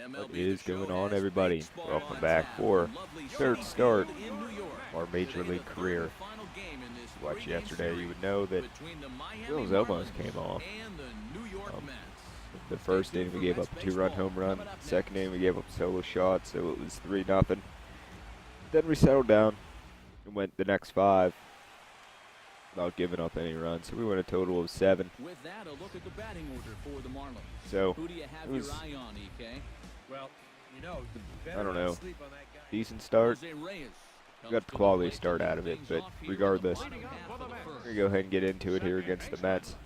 What is going on, everybody? Welcome back for third start of our Major League career. If you watched yesterday, you would know that Bill's almost came off. The first inning, we gave up a 2-run home run. Second inning, we gave up a solo shot, so it was 3-0. Then we settled down and went the next 5 without giving up any runs. So we went a total of 7. With that, a look at the batting order for the Marlins. So who do you have your eye on, EK? Well, you know, I don't know. Decent start. We got the quality start out of it, but regardless, we're going to go ahead and get into it here against the Mets.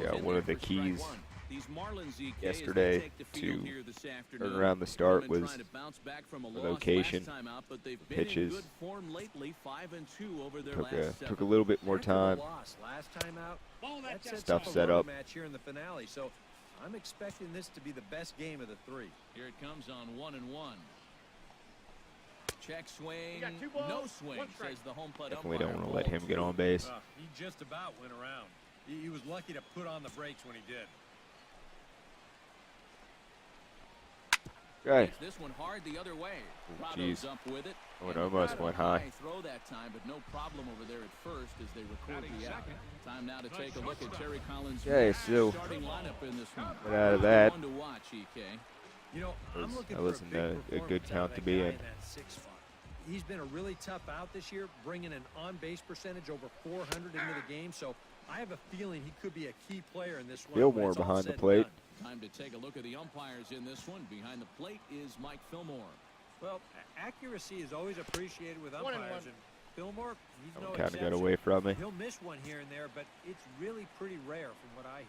Yeah, one of the keys yesterday to turn around the start was the location, pitches. Took a little bit more time. Stuff set up. So I'm expecting this to be the best game of the 3. Here it comes on 1-1. Check swing, no swing, says the home plate Definitely umpire. don't want to let him get on base. He just about went around. He was lucky to put on the brakes when he did. Okay. This one hard the other way. Jeez. Up with it. Oh, it almost went high. Throw that time, but no problem over there at first as they record the out. Time now to take a look at Terry Collins' starting lineup in this one. Get out of that. To watch, EK. You know, I'm looking that wasn't a good count to be in. He's been a really tough out this year, bringing an on-base percentage over 400 into the game. So I have a feeling he could be a key player in this one. Fillmore behind the plate. Time to take a look at the umpires in this one. Behind the plate is Mike Fillmore. Well, accuracy is always appreciated with umpires. And Fillmore, he's no kind of exception. got away from me. He'll miss one here and there, but it's really pretty rare from what I hear.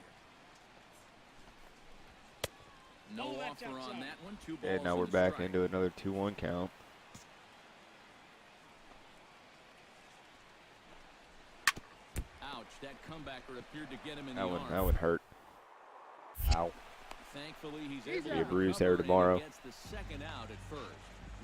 No offer on that one. 2 balls And now we're back into another 2-1 count. Ouch, that comebacker appeared to get him in the That arm. would hurt. Ow. Thankfully, he's able Be a to bruise recover there tomorrow. and gets the second out at first.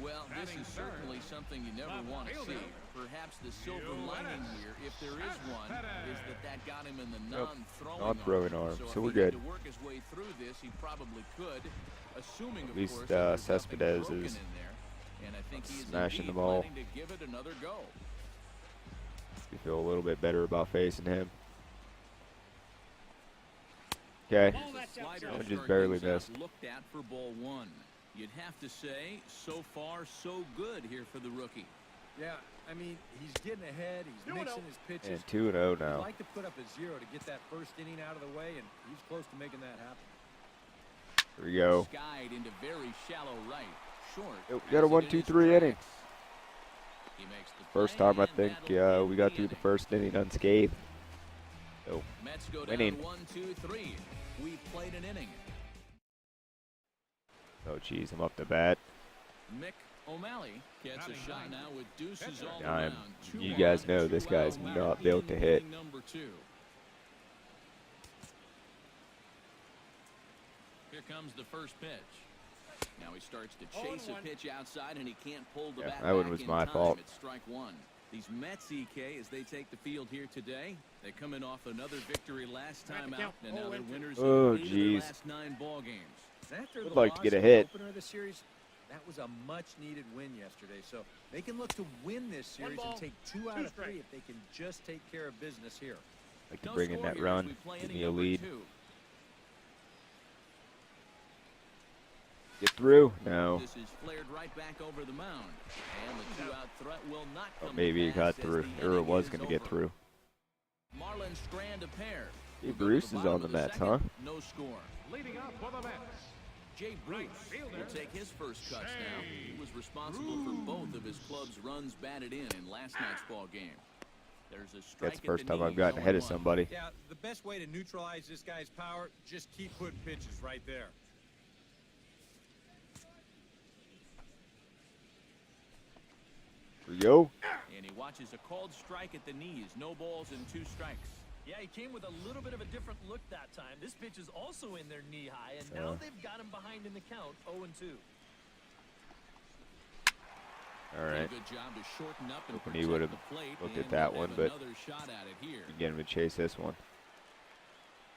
Well, this is certainly something you never want to see. Perhaps the silver lining here, if there is one, is that got him in the non-throwing arm. So we're good. To work his way through this, he probably could, assuming At least of course, Cespedes is and I think he's smashing the ball. to give it another go. You feel a little bit better about facing him. Okay. I just barely missed. Looked at for ball 1. You'd have to say, so far, so good here for the rookie. Yeah, I mean, he's getting ahead. He's mixing his pitches. And 2-0 now. He'd like to put up a 0 to get that first inning out of the way, and he's close to making that happen. Here we go. Skied into very shallow right. Short. Oh, got a 1-2-3 inning. First time I think we got through the first inning unscathed. So, Mets go winning. down 1-2-3. We've played an inning. Oh, geez, I'm up to bat. Mick O'Malley gets a shot now with deuces all Yeah, around. you guys know this guy's not built to hit. Number 2. Here comes the first pitch. Now he starts to chase a pitch outside, and he can't pull the bat that one back was in my time. fault. It's strike 1. These Mets, EK, as they take the field here today, they come in off another victory last time out, and now they're winners Oh, in 8 of their last 9 ball games. After Would the like to loss get a in the hit. opener of the series, that was a much-needed win yesterday. So they can look to win this series and take 2 out of 3 if they can just take care of business here. Like to bring in that run, give me a lead. Get through? No. This is flared right back over the mound. And the 2-out threat will not come maybe to he got pass through, as the or it inning was is going to get over. through. Marlins strand a pair. Hey, Bruce is on the Mets, huh? No score. Leading up for the Mets. Jay Bruce will take his first cuts now. He was responsible for both of his club's runs batted in last night's ball game. There's a strike. That's the first time I've gotten ahead of somebody. Yeah, the best way to neutralize this guy's power, just keep putting pitches right there. Here we go. And he watches a called strike at the knees. No balls and 2 strikes. Yeah, he came with a little bit of a different look that time. This pitch is also in their knee high, and now they've got him behind in the count, 0-2. All Did a right. good job to shorten up and Hoping he protect would have the plate, looked and at that we'll one, have but another shot at it here. we get him to chase this one.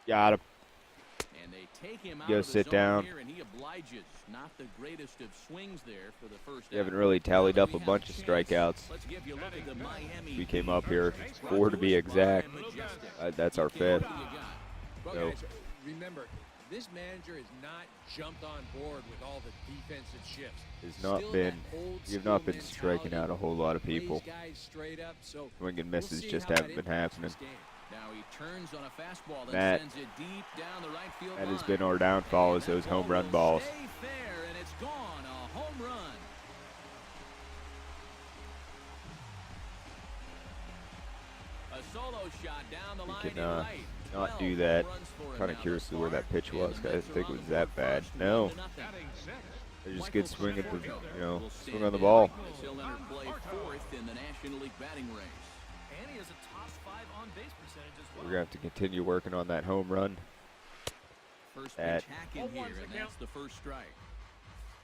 Got him. And they take him out Go of the sit zone down. here, and he obliges. Not the greatest of swings there for the first We haven't out. really tallied Now up that a we bunch have of a chance, strikeouts. let's give you a look at the Miami We came Heat. up here Brought 4 to us be exact. by Majestic. That's our Mick, fifth. what do you got? Well, So- guys, remember, this manager has not jumped on board with all the defensive shifts. Has not Still been. that old You've not school been striking mentality, out a whole lot of plays people. guys straight up, so Swing and we'll misses see just how haven't that been impacts happening. this game. Now he turns on a fastball that That- sends it deep down the right field That line. has been our downfall, is And those that home ball run will balls. stay fair, and it's gone. A home run. A solo shot down the We line can in right. not 12 do that. home runs for him Kind now of curious thus to where that far, pitch and was. the I didn't Mets are think it on was the that board bad. first, No. 1-0. They just get swing at the, Will swing stand on the in ball. as he'll enter play fourth in the National League batting race. And he has a top 5 on-base percentage as well. We're going to have to continue working on that home run. First That- pitch hack in here, and that's the first strike.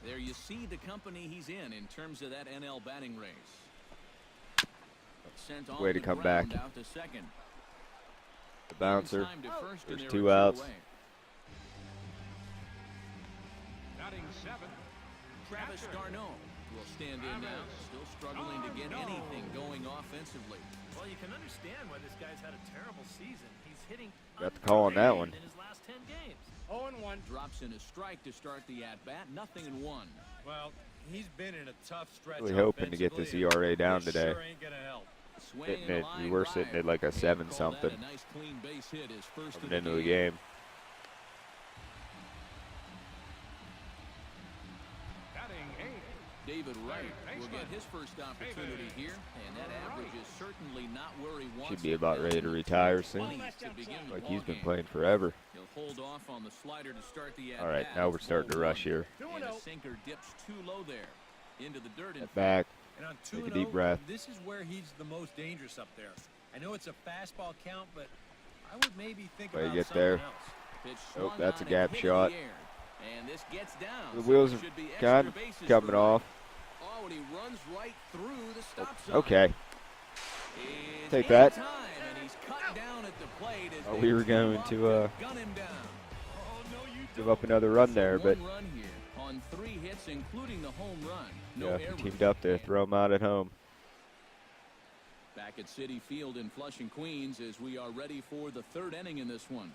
There you see the company he's in terms of that NL batting race. Sent off Way to the come ground back. out to second. The bouncer. In time to first, and There's there 2 are outs. away. Travis d'Arnaud will stand in now, still struggling to get anything going offensively. Well, you can understand why this guy's had a terrible season. He's hitting Got the call on that one. in his last 10 games. Drops in a strike to start the at-bat, 0-1. Well, he's been in a tough stretch. Really hoping to get this offensively, ERA down and it today. Sure ain't gonna help. Swinging Hitting a it, we line were drive. sitting at like a And 7 call that something a nice clean base hit, his first of coming into the game. David Wright will get his first opportunity here, and that average is certainly not where he wants Should be it. about Down ready in to the retire soon. 20s to begin the Like he's been ballgame. playing forever. He'll hold off on the slider to start the at-bat. All right, now we're starting to rush here. And a sinker dips too low there. Into the dirt. Step back. And on Take a 2-0, deep breath. this is where he's the most dangerous up there. I know it's a fastball count, but I would maybe think Way to about get something there. else. Pitch Oh, swung that's a on gap and hit in shot. the air. And this gets down. The so wheels there are should be extra kind of bases coming for off. Oh, and he runs right through the stop sign. Okay. It's Take in that. time, and he's cut down at the plate as Oh, they we were team going up to gun him down. give up another run there, One but run here on 3 hits, including the home run. No yeah, errors. we teamed up to throw him out at home. Back at Citi Field in Flushing, Queens, as we are ready for the 3rd inning in this one.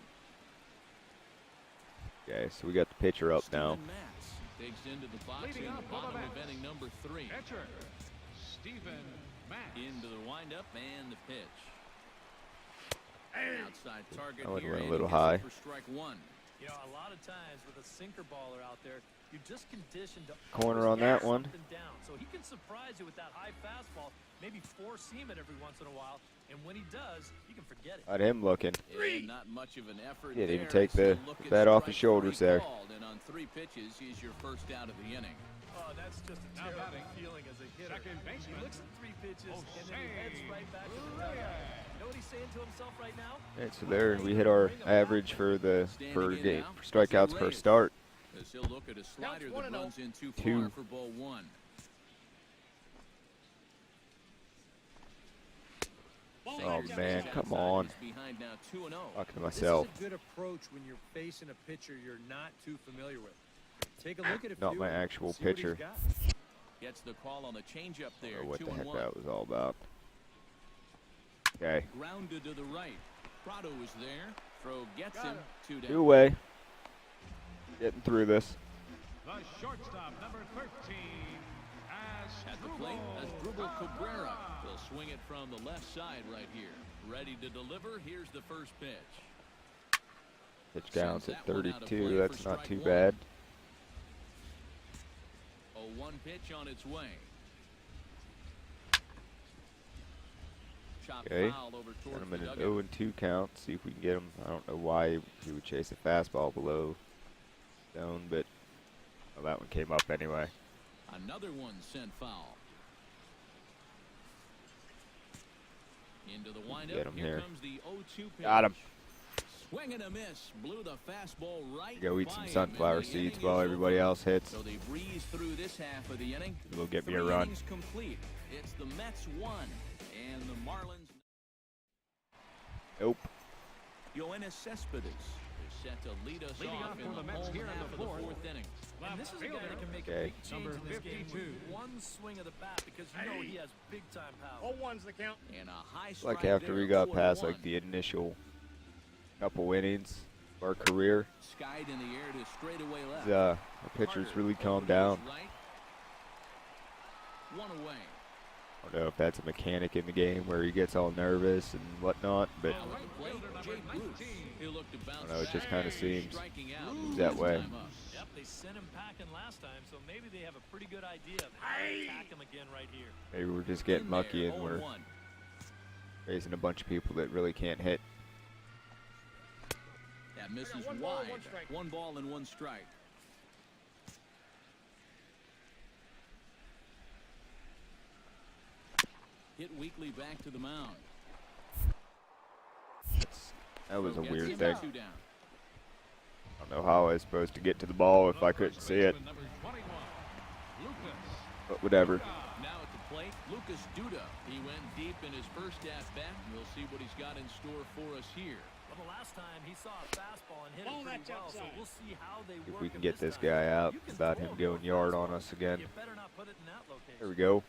Okay, so we got the pitcher up now. Steven Matz digs into the box in the bottom of inning number 3. Into the windup and the pitch. Outside target That one here, went a and little he gets it high. for strike 1. You know, a lot of times with a sinker baller out there, you're just conditioned to Corner always on that get one. something down. So he can surprise you with that high fastball, maybe force seam it every once in a while, and when he does, you can forget it. Got him looking. And not much of an effort He didn't even there take as he'll the look at bat off his strike 3 shoulders there. called, and on 3 pitches, he's your first out of the inning. Oh, that's just a terrible feeling as a hitter. He looks at 3 pitches, and then he heads right back to the dugout. You know what he's saying to himself right now? Alright, so there we hit our average for the Standing in game now, for strikeouts per Reyes. start. As he'll look at a slider that runs in too far 2. for ball 1. Oh man, come on. He's behind now 2-0. Talking to This myself. is a good approach when you're facing a pitcher you're not too familiar with. Take a look at a Not few my and actual see what he's pitcher. got. Gets the call on the changeup I there. don't know what the heck 2-1. that was all about. Okay, Grounded to the right. Prado is there. Throw gets him. 2 down. 2 away. Getting through this. The shortstop, number 13, At the plate, Asdrubal Cabrera will swing it from the left side right here. Ready to deliver. Here's the first pitch. Pitch counts Sends at that one out of 32. play That's for not strike too 1. bad. 0-1 pitch on its way. Chop Okay. foul over Got towards him the in an dugout. 0-2 count. See if we can get him. I don't know why he would chase a fastball below zone, but well, that one came up anyway. Another one sent foul. Into the windup. Get him here. Comes the 0-2 pitch. Got him. Swing and a miss. Blew the fastball right. Go eat some by him, sunflower and the inning seeds is while over. everybody else hits. So they breeze through this half of the inning. It'll get me a 3 run. innings complete. It's the Mets 1 and the Marlins. Nope. Yoenis Cespedes is set to lead us Leading off off in for the the Mets home here in half the of the fourth. fourth inning. And this is a guy that can make Okay. a big change in this game with 52. one swing of the bat because you know he has big-time power. 0-1's the count. And a high Like strike after there, we got 0-1. past like the initial couple innings of our career, Skied in the air to straightaway left. the pitchers Carter really over calmed to his down. right. One away. I don't know if that's a mechanic in the game where he gets all nervous and whatnot, but Now at the plate, Jay Bruce. He looked to bounce know, it just back. kinda seems Striking out that his way. time up. Yep, they sent him packing last time, so maybe they have a pretty good idea of how to attack him again right here. maybe we're just getting In lucky there, and we're 0-1. facing a bunch of people that really can't hit. That misses One ball, wide. one strike. 1 ball and 1 strike. Hit weekly back to the mound. That was a Gets weird him thing. 2 down. I don't know how I was supposed to get to the ball if I couldn't see it, Number 21, Lucas. but whatever. Now at the plate, Lucas Duda. He went deep in his first at-bat. We'll see what he's got in store for us here. Well, the last time he saw a fastball and hit it pretty well, so we'll see how they If work we can him get this time. guy out You can without throw him a going good yard on fastball. us again. You better not put it in that location. There we go.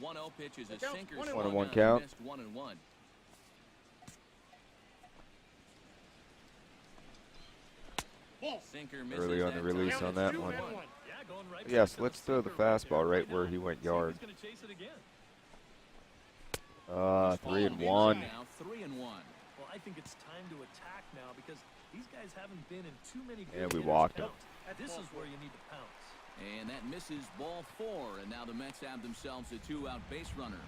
1-0 pitch is a Count, sinker. 1-1. swung 1-1 on, count. missed 1-1. Sinker misses Early on the that release time. on that It's one. 2-1. Yeah, going right Yes, back to let's the throw the sinker right fastball there. right where he went See if yard. He's going to chase it again. 3-1. Now 3-1. Well, I think it's time to attack now because these guys haven't been in too many good And we hitters' walked him. counts. This is where you need to pounce. And that misses ball 4. And now the Mets have themselves a 2-out base runner.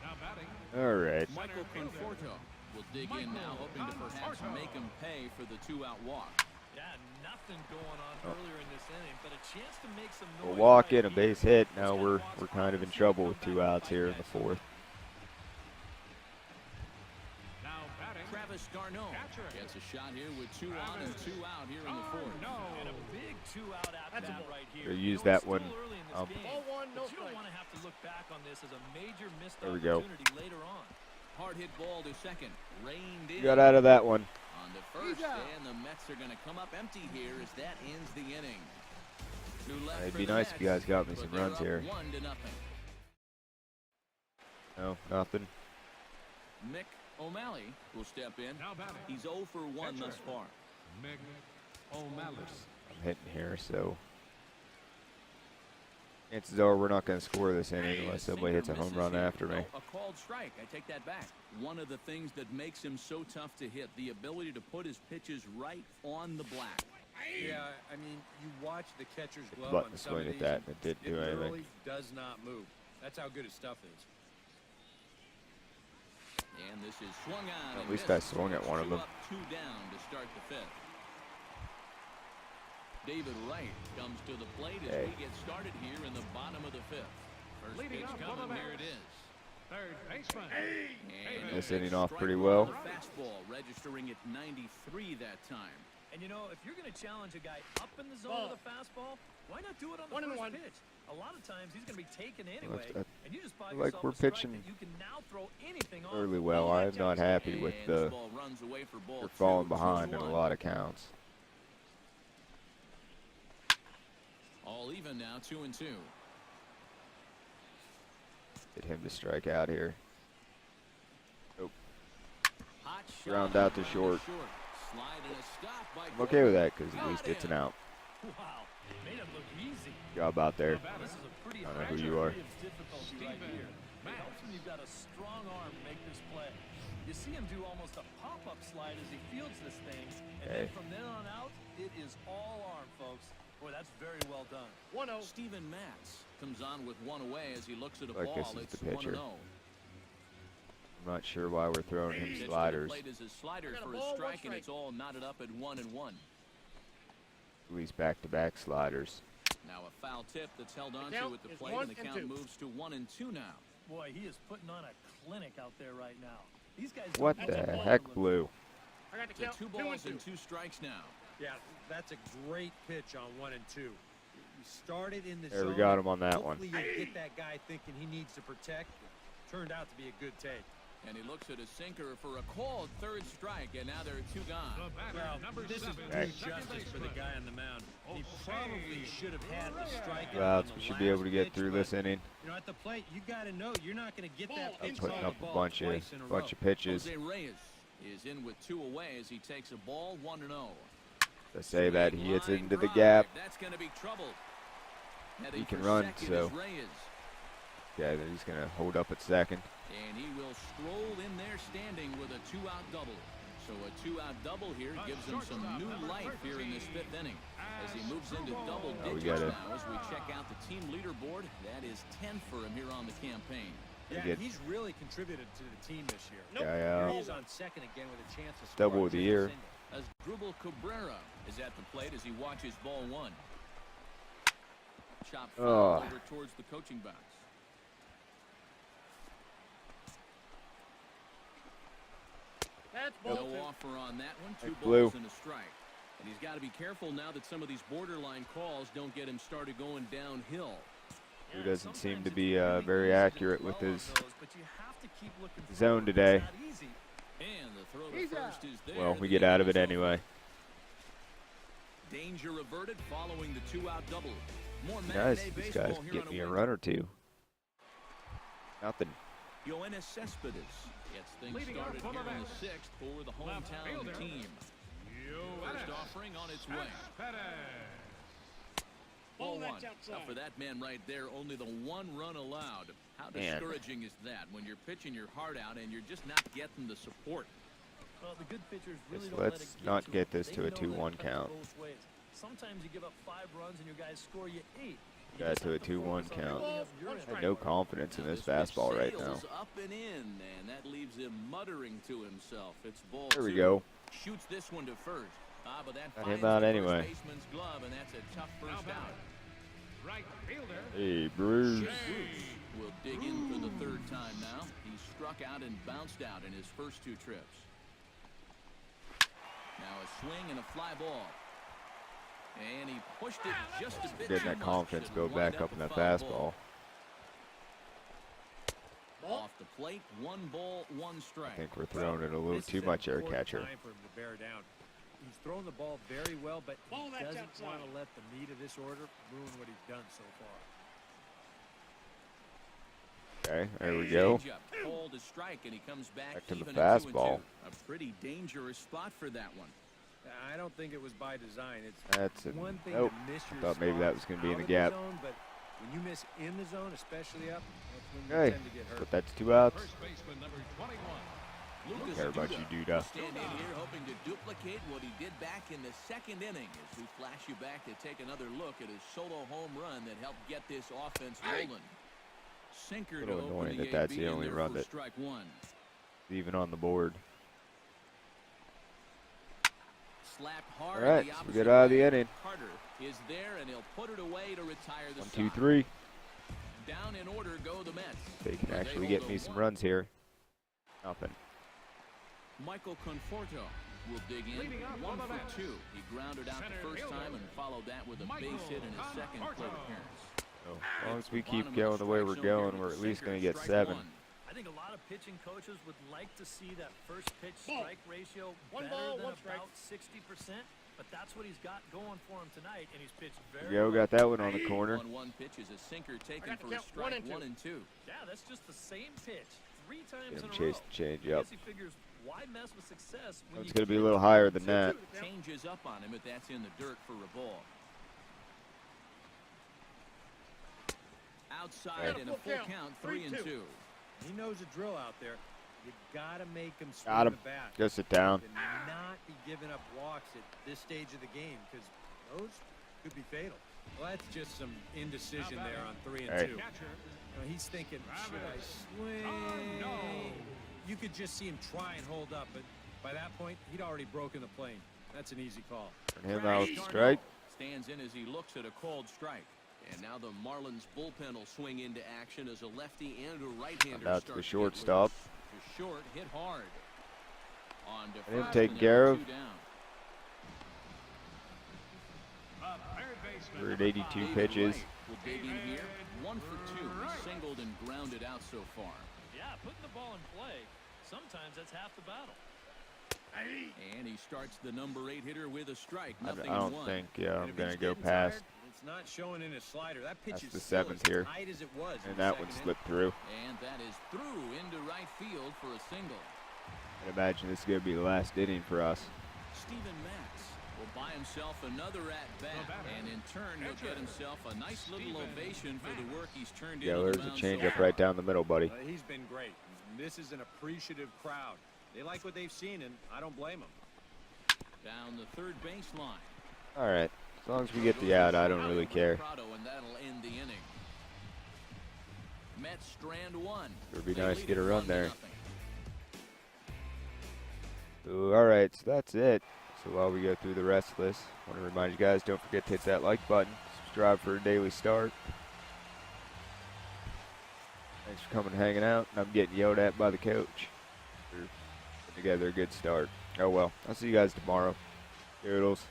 Now batting. All right. Michael Conforto will dig in now, hoping to perhaps make him pay for the 2-out walk. Yeah, nothing going on earlier in this inning, but a chance to make some noise. A walk right in, a here. base hit. This Now guy we're wants kind of in offense. trouble Come with back 2 and outs fight here in that the shot. 4th. Now batting. Travis d'Arnaud Catcher. gets a shot here with 2 on and 2 out here in the 4th. No. And a big 2-out That's a at-bat ball. right here. They You used know, that it's still one, early in this game, Ball 1, no but you don't strike. want to have to look back on this as a major missed There we go. opportunity later on. Hard hit ball to second. Reined in. Got out of that one. On to first, He's out. and the Mets are going to come up empty here as that ends the inning. 2 left It'd for be the nice if you Mets, guys got me but some they're runs up here. 1-0. No, nothing. Mick O'Malley will step in. Now batting. He's 0 for 1 thus far. Mick O'Malley. I'm hitting here, so chances are we're not going to score this inning unless somebody hits a home run after me. A called strike. I take that back. One of the things that makes him so tough to hit, the ability to put his pitches right on the black. Yeah, I mean, you watch the catcher's Hit the glove button on to some swing of at these, that, and it didn't do anything. literally does not move. That's how good his stuff is. And this is swung on. At and least I missed. swung at one of Two them. up, 2 down to start the 5th. David Wright comes to the plate as Hey. we get started here in the bottom of the 5th. First Leading pitch off for coming. the Here it Mets. is. Third baseman. And This a inning off strike pretty on well. the Fastball registering at 93 that time. And you know, if you're going to challenge a guy up in the zone with a fastball, why not do it on the 1-1. first pitch? A lot of times he's going to be taken Well, anyway, if- and you just buy like yourself we're a strike pitching that you can now throw anything on. Early well, I'm not happy with And the this ball runs away for ball we're 2, falling behind in 2-1. a lot of counts. All even now, 2-2. Get him to strike out here. Hot Ground shot out to short. Slide and a stop by I'm okay with Gordon. that because at least it's an out. Wow, made it look easy. Job out there. Well, this is a pretty I don't know high who you are. degree of difficulty right here. It helps when you've got a strong arm to make this play. You see him do almost a pop-up slide as he fields this thing, and Okay. then from then on out, it is all arm, folks. Boy, that's very well done. 1-0. Steven Matz comes on with 1 away as he looks at a Like this ball. is It's the pitcher. 1-0. I'm not sure why we're throwing him Pitch to the sliders. plate is a slider got a for ball, a one strike, and strike. it's all knotted up at 1-1. At least back-to-back sliders. Now a foul tip that's held on to count at the is plate, 1 and the and count 2. moves to 1-2 now. Boy, he is putting on a clinic out there right now. These guys don't What get the the ball heck, from Blue? I got To 2 balls and 2 strikes now. Yeah, that's a great pitch on 1 and 2. You started in the There, zone. we got him on that one. Hopefully you'll get that guy thinking he needs to protect. Turned out to be a good take. And he looks at a sinker for a called 3rd strike, and now there are 2 gone. The batter, Well, number this is 7, due second justice for the baseman. guy on the mound. He probably should have had the strike. Well, we should be able to get through this inning. You know, at the plate, you got to know you're not going to get that pitch Putting on up the a ball bunch twice in a row. of pitches. Jose Reyes is in with 2 away as he takes a ball 1-0. To say that he hits Line into the drive. gap. That's going to be trouble. Heading He can for run, second so is Reyes. yeah, he's gonna hold up at second. And he will stroll in there standing with a 2-out double. So a 2-out double here gives him some new life here in this 5th inning. As he moves into double we digits gotta- now as we check out the team leaderboard. That is 10 for him here on the campaign. Yeah, get- he's really contributed to the team this year. Guy He out. is on second again with a chance to score. Double of the year. As Drupal Cabrera is at the plate as he watches ball 1. Chop foul over towards the coaching box. No offer on that one. 2 Blue. balls and a strike. And he's got to be careful now that some of these borderline calls don't get him started going downhill. Who doesn't seem to be very accurate with his but you have to keep looking for zone it. today. It's not easy. And the throw to first is there. Well, we The get out of it Yankees anyway. Danger averted following the 2-out double. More Guys, matinee these baseball guys here get on me a Wednesday. run or two. Nothing. Yoenis Cespedes gets things Leading off started for the here in Mets. the 6th for the Left hometown fielder. team. First offering on its way. Ball 1. Now for that man right there, only the 1 run allowed. How Man. discouraging is that when you're pitching your heart out and you're just not getting the support? Well, the good pitchers really Let's- don't let let's it not to get them. this They to a know that it 2-1 cuts count. both ways. Sometimes you give up 5 runs and your guys score you 8. You Got just to a have to 2-1 focus on count. building up your I end. have no confidence in Now this pitch fastball right now. sails up and in, and that leaves him muttering to himself. It's ball There we 2. go. Shoots this one to first. But that Got finds him out the anyway. first baseman's glove, and that's a tough first out. Right fielder. Hey, Bruce. Bruce will dig in for the 3rd time now. He struck out and bounced out in his first 2 trips. Now a swing and a fly ball. And he pushed it just a bit Getting too that much. confidence It'll build wind back up in a that foul fastball. Off the plate, 1 ball, 1 strike. I think we're throwing it a little This too is much an air important catcher. time for him to bear down. He's thrown the ball very well, but he doesn't want to let the meat of this order ruin what he's done so far. Okay, there we go. Changeup, called a strike, and he comes back to the even at 2-2. fastball. A pretty dangerous spot for that one. I don't think it was by design. It's That's it. one thing Nope. to miss your Thought maybe that was spots gonna be in out the of gap. zone, but when you miss in the zone, especially up, that's when you Okay, tend to get hurt. but that's 2 outs. First baseman number 21. Lucas care about Duda you, Duda. will stand in here hoping to duplicate what he did back in the 2nd inning as we flash you back to take another look at his solo home run that helped get this offense rolling. Sinker to Little open annoying the that that's AB the in only there run for that- strike 1. Even on the board. Slapped hard All right, the so we opposite get out of the way. inning. Carter is there, and he'll put it away to retire the 1, 2, side. 3. Down in order go the Mets. They can They actually hold get a me some 1. runs here. Nothing. Michael Conforto will dig in. Leading off 1 on the for Mets. 2. He grounded out Center the first fielder, time and followed that with a Michael base hit in his 2nd plate Conforto. appearance. So, as long as we Bottom keep of going the way strike we're zone here going, with we're the at least sinker, going to get strike 7. 1. I think a lot of pitching coaches would like to see that first pitch strike ratio One better ball, than one strike. about 60%, but that's what he's got going for him tonight, and he's pitched very Yo, well. got that one on the corner. 1-1 pitch is a sinker taken got to for a count strike 1 and 2. 1 and 2. Yeah, that's just the same pitch 3 times Get in him a chased row. change I up. guess he figures why mess with success when It's you going to be a can't little get higher it. than that. Changes up on him, but that's in the dirt for a ball. Outside in a full count, 3 and 2. He knows a drill out there. You got to make him swing Got him. the bat. Go sit down. And not be giving up walks at this stage of the game because those could be fatal. Well, that's just some indecision there on 3 and Hey. 2. Catcher. You know, he's thinking, should I swing? Oh, no. You could just see him try and hold up, but by that point, he'd already broken the plane. That's an easy call. Turn him out. Darno Strike. stands in as he looks at a called strike. And now the Marlins bullpen will swing into action as a lefty and a right-hander That's start the to get shortstop. loose. To short, hit hard. On to him first, taken and care there are of. 2 down. The third baseman, We're at number 82 5. pitches. Wright will dig in here. 1 for 2. He's singled and grounded out so far. Yeah, putting the ball in play, sometimes that's half the battle. And he starts the number 8 hitter with a strike. I Nothing don't one. think And I'm if going to he's go getting past. tired, it's not showing in his slider. That pitch That's is the still 7th as here. tight as it was in And the that one second slipped through. And that is through into right field for a single. I imagine this is going to be the last inning for us. Stephen Matz will buy himself another at-bat, and in turn, he'll get himself a nice little ovation for the work he's turned Yeah, in on there's the a mound changeup so right far. down the middle, buddy. He's been great. This is an appreciative crowd. They like what they've seen, and I don't blame them. Down the third baseline. All right. As long as we get the out, I don't really care. And that'll end the inning. Mets strand 1. It would be They nice to lead get a it run 1-0. there. Ooh, all right, so that's it. So while we go through the rest of this, I want to remind you guys, don't forget to hit that like button. Subscribe for a daily start. Thanks for coming and hanging out. I'm getting yelled at by the coach for putting together a good start. Oh well, I'll see you guys tomorrow. Doodles.